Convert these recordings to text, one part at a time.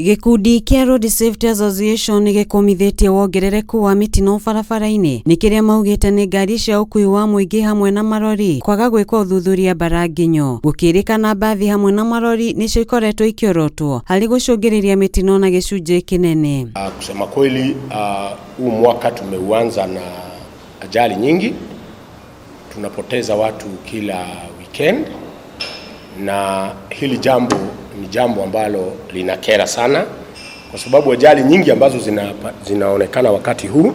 Gikundi kia Road Safety Association gikumithitie wongerereku wa mitino barabara-ini ni kiria maugite ni ngari cia ukui wa muingi hamwe na marori kwaga gwika uthuthuria bara-ini gukirikana bathi hamwe na marori nicio ikoretwo ikiorotwo hari gucungiriria mitino na gicunje kinene. Kusema kweli huu mwaka tumeuanza na ajali nyingi, tunapoteza watu kila weekend, na hili jambo ni jambo ambalo linakera sana kwa sababu ajali nyingi ambazo zinaonekana wakati huu,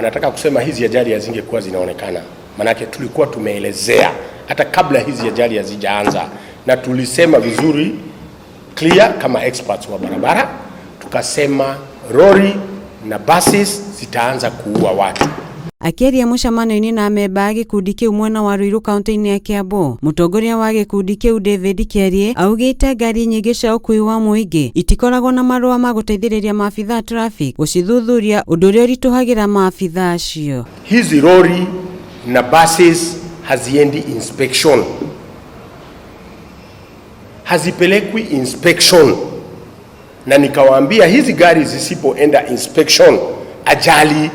nataka kusema hizi ajali hazingekuwa zinaonekana, manake tulikuwa tumeelezea hata kabla hizi ajali hazijaanza, na tulisema vizuri clear kama experts wa barabara, tukasema lori na buses zitaanza kuua watu. Akiaria mucemano-ini na amemba gikundi kiu mwena wa Ruiru kaunti-ini ya Kiambu, mutongoria wa gikundi kiu David Kiarie augite ngari nyingi cia ukui wa muingi itikoragwo na marua ma guteithĩrĩria maabitha traffic gucithuthuria undu uria urituhagira maabitha acio. Hizi lori na buses haziendi inspection, hazipelekwi inspection, na nikawaambia hizi gari zisipoenda inspection, ajali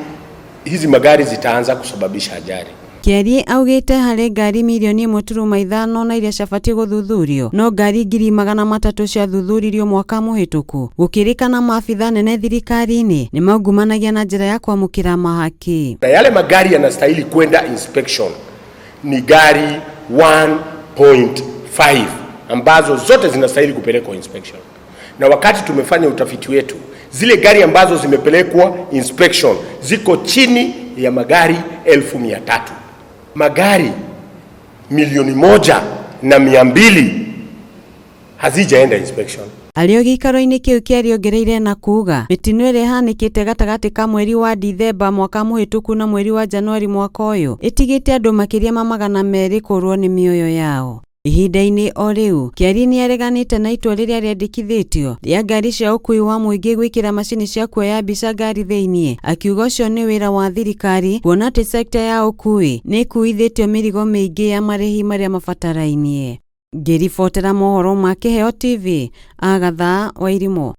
hizi magari zitaanza kusababisha ajali. Kiarie augite hari ngari milioni 1.5 na iria ciabatie guthuthurio, no ngari 300,000 ciathuthuririo mwaka muhituku. Gukirikana maabitha nene thirikari-ini ni maungumanagia na njira ya kwamukira mahaki. Na yale magari yanastahili kwenda inspection ni gari 1.5 ambazo zote zinastahili kupelekwa inspection. Na wakati tumefanya utafiti wetu, zile gari ambazo zimepelekwa inspection ziko chini ya magari 1,300. Magari 1,200,000 hazijaenda inspection. Alio gikaro-ini kiu kiariongereire na kuga mitino ire hanikite gatagati ka mweri wa Dithemba mwaka muhituku na mweri wa Januari mwaka uyu itigite andu makiria ma 200 kurwo ni mioyo yao. Ihinda-ini o riu Kiarie ni areganite na itua riria riandikithitio ria ngari cia ukui wa muingi gwikira macini cia kuoya mbica ngari thiini, akiuga ucio ni wira wa thirikari kuona ati sekta ya ukui ni ikuithitio mirigo miingi ya marihi maria mabatarainie. Ngiribotera mohoro ma Kiheo TV, Agatha Wairimo.